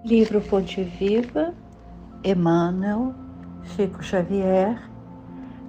Livro Fonte Viva, Emmanuel, Chico Xavier,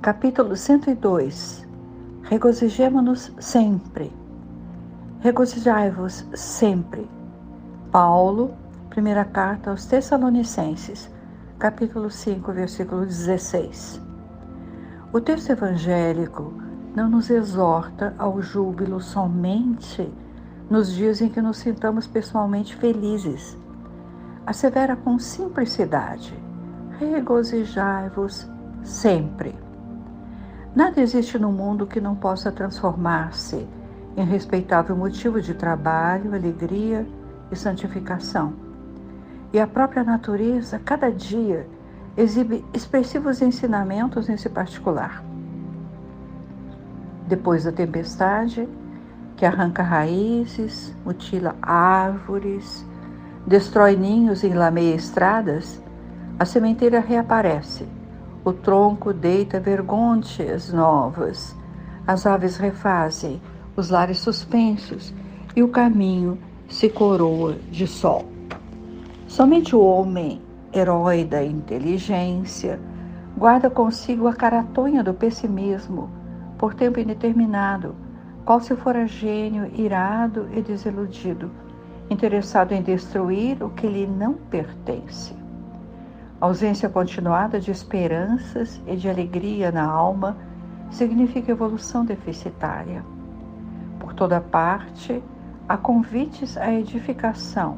capítulo 102. Regozijemo-nos sempre. Regozijai-vos sempre. Paulo, primeira carta aos Tessalonicenses, capítulo 5, versículo 16. O texto evangélico não nos exorta ao júbilo somente nos dias em que nos sintamos pessoalmente felizes. Assevera com simplicidade: regozijai-vos sempre. Nada existe no mundo que não possa transformar-se em respeitável motivo de trabalho, alegria e santificação. E a própria natureza, cada dia, exibe expressivos ensinamentos nesse particular. Depois da tempestade, que arranca raízes, mutila árvores, destrói ninhos e lameia estradas, a sementeira reaparece. O tronco deita vergônteas novas, as aves refazem os lares suspensos e o caminho se coroa de sol. Somente o homem, herói da inteligência, guarda consigo a caratonha do pessimismo por tempo indeterminado, qual se fora gênio irado e desiludido, interessado em destruir o que lhe não pertence. A ausência continuada de esperanças e de alegria na alma significa evolução deficitária. Por toda parte, há convites à edificação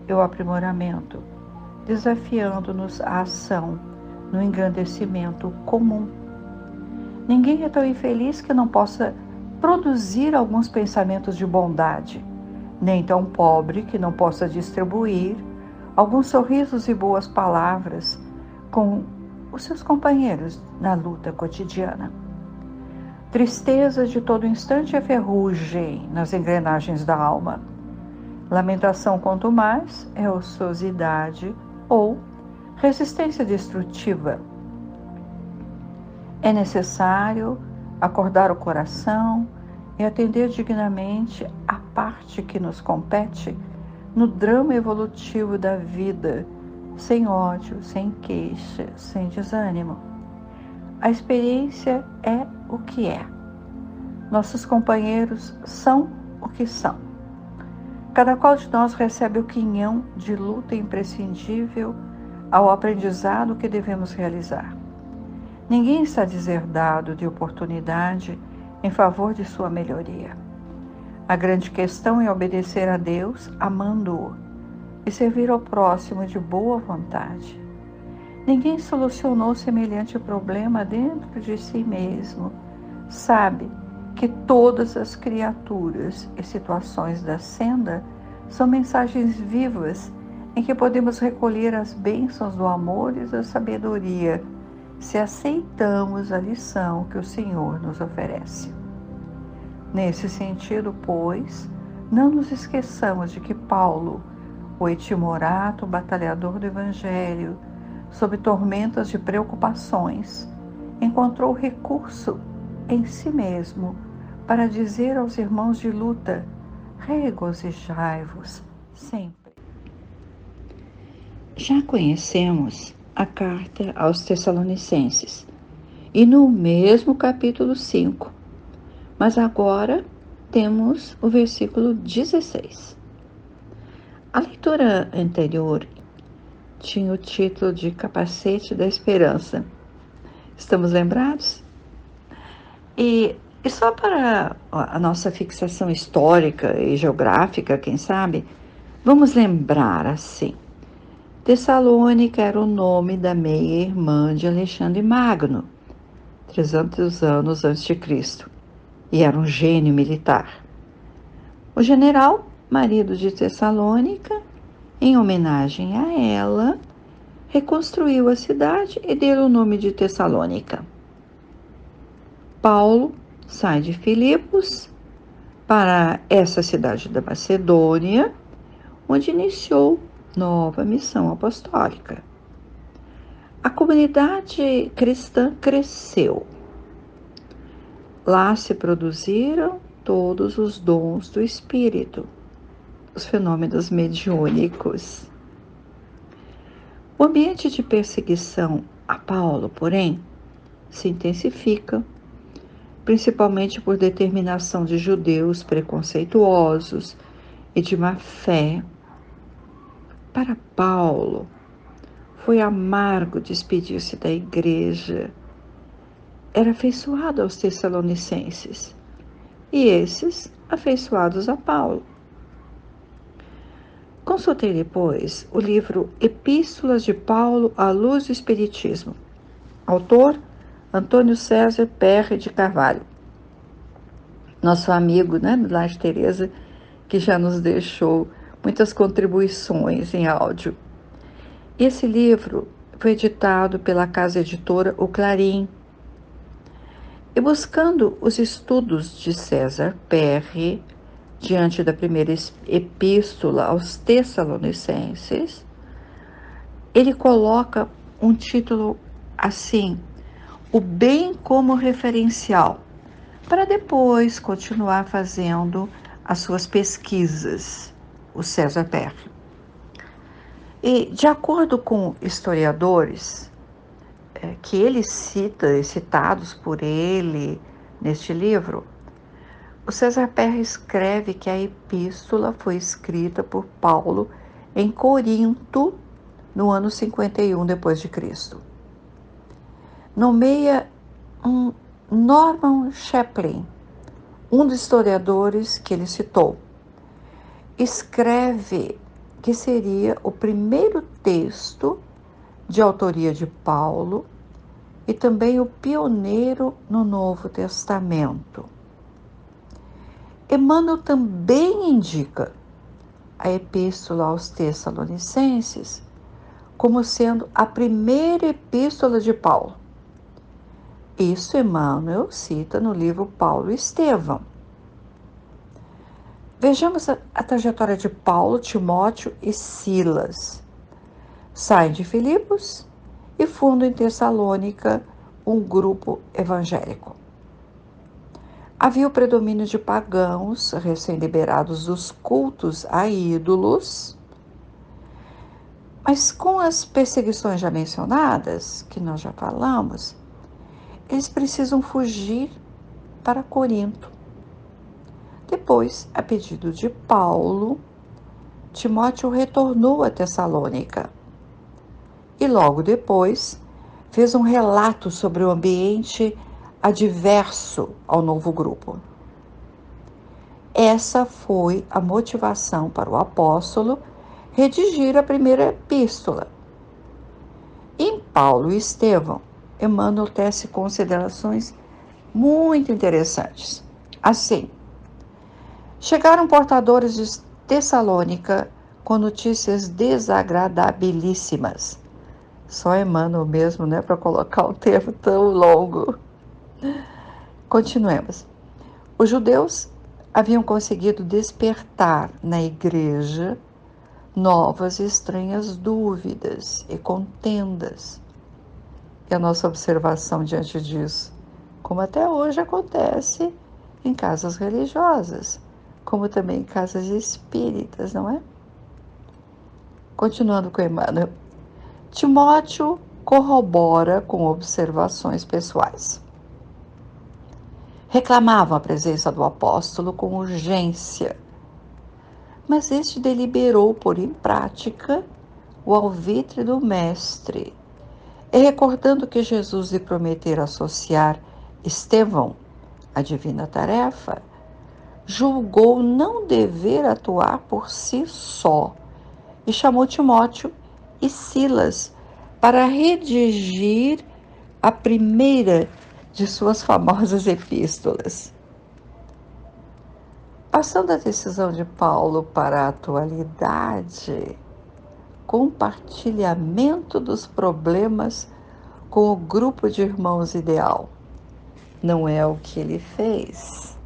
e ao aprimoramento, desafiando-nos à ação no engrandecimento comum. Ninguém é tão infeliz que não possa produzir alguns pensamentos de bondade, nem tão pobre que não possa distribuir alguns sorrisos e boas palavras com os seus companheiros na luta cotidiana. Tristeza de todo instante é ferrugem nas engrenagens da alma. Lamentação, quanto mais, é ociosidade ou resistência destrutiva. É necessário acordar o coração e atender dignamente à parte que nos compete no drama evolutivo da vida, sem ódio, sem queixa, sem desânimo. A experiência é o que é. Nossos companheiros são o que são. Cada qual de nós recebe o quinhão de luta imprescindível ao aprendizado que devemos realizar. Ninguém está deserdado de oportunidade em favor de sua melhoria. A grande questão é obedecer a Deus, amando-o, e servir ao próximo de boa vontade. Ninguém solucionou semelhante problema dentro de si mesmo. Sabe que todas as criaturas e situações da senda são mensagens vivas em que podemos recolher as bênçãos do amor e da sabedoria, se aceitamos a lição que o Senhor nos oferece. Nesse sentido, pois, não nos esqueçamos de que Paulo, o timorato batalhador do Evangelho, sob tormentas de preocupações, encontrou recurso em si mesmo para dizer aos irmãos de luta: regozijai-vos sempre. Já conhecemos a carta aos Tessalonicenses, e no mesmo capítulo 5, mas agora temos o versículo 16. A leitura anterior tinha o título de Capacete da Esperança. Estamos lembrados? E só para a nossa fixação histórica e geográfica, quem sabe, vamos lembrar assim. Tessalônica era o nome da meia-irmã de Alexandre Magno, 300 anos antes de Cristo, e era um gênio militar. O general, marido de Tessalônica, em homenagem a ela, reconstruiu a cidade e deu o nome de Tessalônica. Paulo sai de Filipos para essa cidade da Macedônia, onde iniciou nova missão apostólica. A comunidade cristã cresceu. Lá se produziram todos os dons do Espírito, os fenômenos mediúnicos. ambiente de perseguição a Paulo, porém, se intensifica, principalmente por determinação de judeus preconceituosos e de má fé. Para Paulo, foi amargo despedir-se da igreja. Era afeiçoado aos Tessalonicenses e esses afeiçoados a Paulo. Consultei depois o livro Epístolas de Paulo à Luz do Espiritismo. Autor Antônio César Perry de Carvalho. Nosso amigo, né, Milagre Teresa, que já nos deixou muitas contribuições em áudio. Esse livro foi editado pela casa editora O Clarim. E buscando os estudos de César Perry, diante da primeira epístola aos Tessalonicenses, ele coloca um título assim: O bem como referencial, para depois continuar fazendo as suas pesquisas, o César Perry. E, de acordo com historiadores que ele cita, citados por ele neste livro, o César Perry escreve que a epístola foi escrita por Paulo em Corinto, no ano 51 depois de Cristo. Nomeia um Norman Chaplin, um dos historiadores que ele citou. Escreve que seria o primeiro texto de autoria de Paulo e também o pioneiro no Novo Testamento. Emmanuel também indica a Epístola aos Tessalonicenses como sendo a primeira epístola de Paulo. Isso Emmanuel cita no livro Paulo e Estevão. Vejamos a trajetória de Paulo, Timóteo e Silas. Saem de Filipos e fundam em Tessalônica um grupo evangélico. Havia o predomínio de pagãos, recém-liberados dos cultos a ídolos, mas com as perseguições já mencionadas, que nós já falamos, eles precisam fugir para Corinto. Depois, a pedido de Paulo, Timóteo retornou a Tessalônica e logo depois fez um relato sobre o ambiente adverso ao novo grupo. Essa foi a motivação para o apóstolo redigir a primeira epístola. Em Paulo e Estevão, Emmanuel tece considerações muito interessantes. Assim, chegaram portadores de Tessalônica com notícias desagradabilíssimas. Só Emmanuel mesmo, né, para colocar um termo tão longo. Continuemos. Os judeus haviam conseguido despertar na igreja novas e estranhas dúvidas e contendas. E a nossa observação diante disso, como até hoje acontece em casas religiosas, como também em casas espíritas, não é? Continuando com Emmanuel. Timóteo corrobora com observações pessoais. Reclamavam a presença do apóstolo com urgência, mas este deliberou pôr em prática o alvitre do mestre, e recordando que Jesus lhe prometera associar Estevão à divina tarefa, julgou não dever atuar por si só e chamou Timóteo e Silas para redigir a primeira de suas famosas epístolas. Passando a decisão de Paulo para a atualidade, compartilhamento dos problemas com o grupo de irmãos ideal. Não é o que ele fez.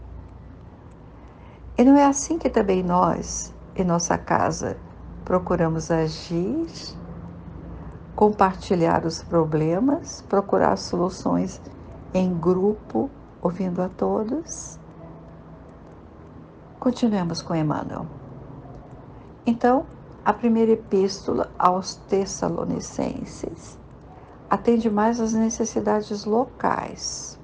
E não é assim que também nós, em nossa casa, procuramos agir, compartilhar os problemas, procurar soluções em grupo, ouvindo a todos? Continuemos com Emmanuel. Então, A primeira epístola aos Tessalonicenses atende mais às necessidades locais.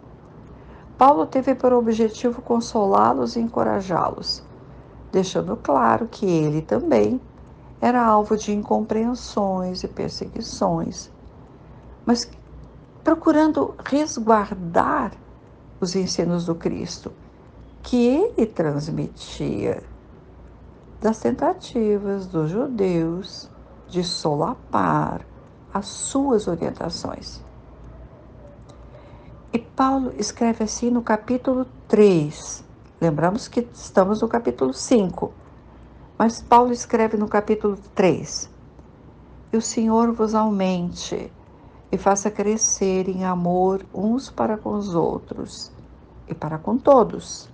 Paulo teve por objetivo consolá-los e encorajá-los, deixando claro que ele também era alvo de incompreensões e perseguições, mas procurando resguardar os ensinos do Cristo que ele transmitia das tentativas dos judeus de solapar as suas orientações. E Paulo escreve assim no capítulo 3. Lembramos que estamos no capítulo 5, mas Paulo escreve no capítulo 3. E o Senhor vos aumente e faça crescer em amor uns para com os outros e para com todos,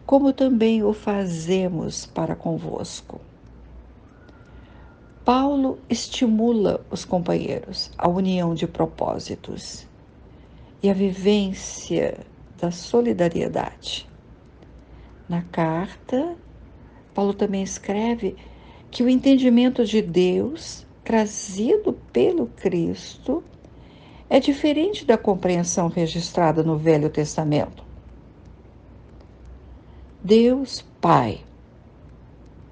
como também o fazemos para convosco. Paulo estimula os companheiros à união de propósitos e à vivência da solidariedade. Na carta, Paulo também escreve que o entendimento de Deus, trazido pelo Cristo, é diferente da compreensão registrada no Velho Testamento. Deus Pai,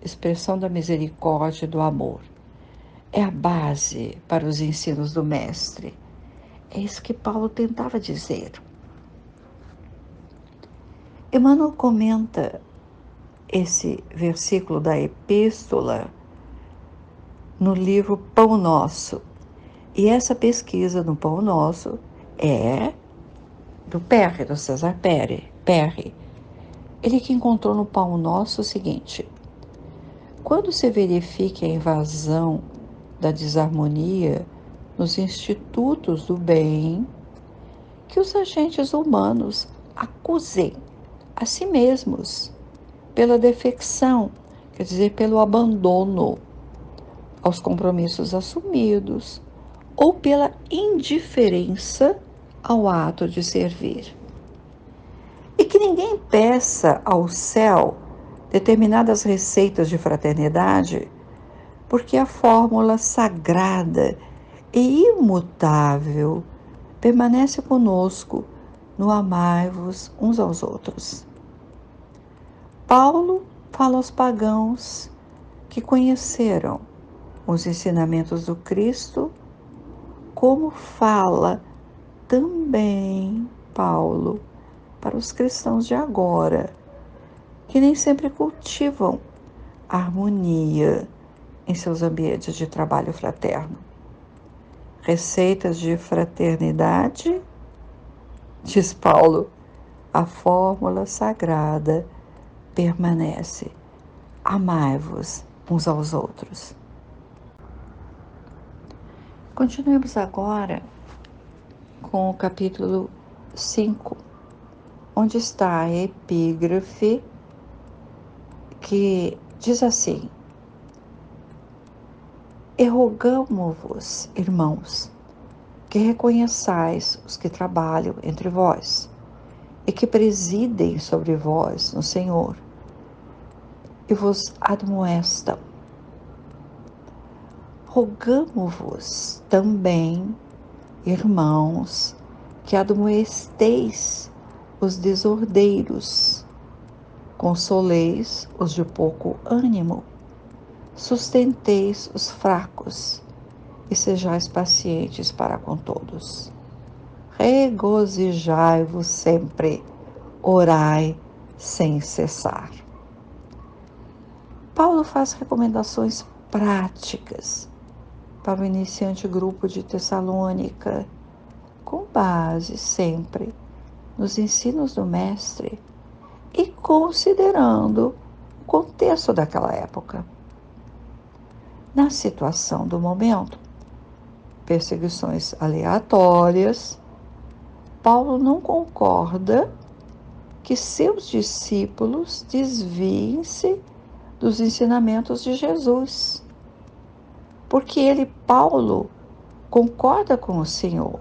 expressão da misericórdia e do amor, é a base para os ensinos do Mestre. É isso que Paulo tentava dizer. Emmanuel comenta esse versículo da epístola no livro Pão Nosso. E essa pesquisa no Pão Nosso é do Perry, do César Perry. Ele que encontrou no Pão Nosso o seguinte: quando se verifique a invasão da desarmonia nos institutos do bem, que os agentes humanos acusem a si mesmos pela defecção, quer dizer, pelo abandono aos compromissos assumidos ou pela indiferença ao ato de servir. E que ninguém peça ao céu determinadas receitas de fraternidade, porque a fórmula sagrada e imutável permanece conosco no amai-vos uns aos outros. Paulo fala aos pagãos que conheceram os ensinamentos do Cristo, como fala também Paulo para os cristãos de agora, que nem sempre cultivam a harmonia em seus ambientes de trabalho fraterno. Receitas de fraternidade, diz Paulo, a fórmula sagrada permanece. Amai-vos uns aos outros. Continuemos agora com o capítulo 5, onde está a epígrafe que diz assim: E rogamo-vos, irmãos, que reconheçais os que trabalham entre vós e que presidem sobre vós no Senhor e vos admoestam. Rogamo-vos também, irmãos, que admoesteis os desordeiros, consoleis os de pouco ânimo, sustenteis os fracos e sejais pacientes para com todos. Regozijai-vos sempre, orai sem cessar. Paulo faz recomendações práticas para o iniciante grupo de Tessalônica, com base sempre nos ensinos do Mestre e considerando o contexto daquela época. Na situação do momento, perseguições aleatórias, Paulo não concorda que seus discípulos desviem-se dos ensinamentos de Jesus, porque ele, Paulo, concorda com o Senhor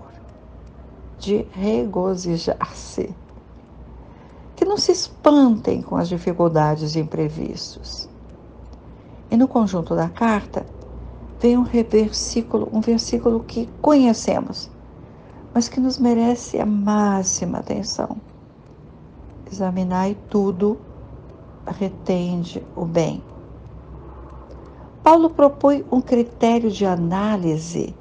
de regozijar-se, que não se espantem com as dificuldades e imprevistos. E no conjunto da carta vem um versículo que conhecemos, mas que nos merece a máxima atenção. Examinai tudo, retende o bem. Paulo propõe um critério de análise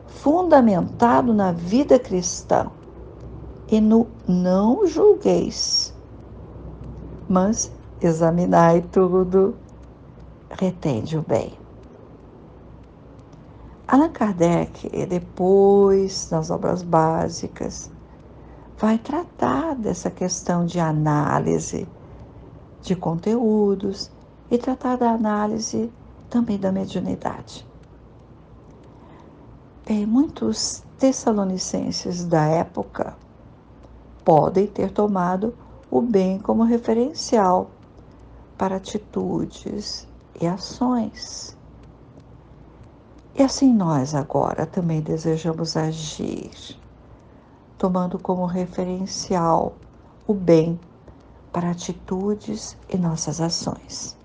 fundamentado na vida cristã e no não julgueis, mas examinai tudo, retende o bem. Allan Kardec, depois, nas obras básicas, vai tratar dessa questão de análise de conteúdos e tratar da análise também da mediunidade. Bem, muitos tessalonicenses da época podem ter tomado o bem como referencial para atitudes e ações. E assim nós agora também desejamos agir, tomando como referencial o bem para atitudes e nossas ações.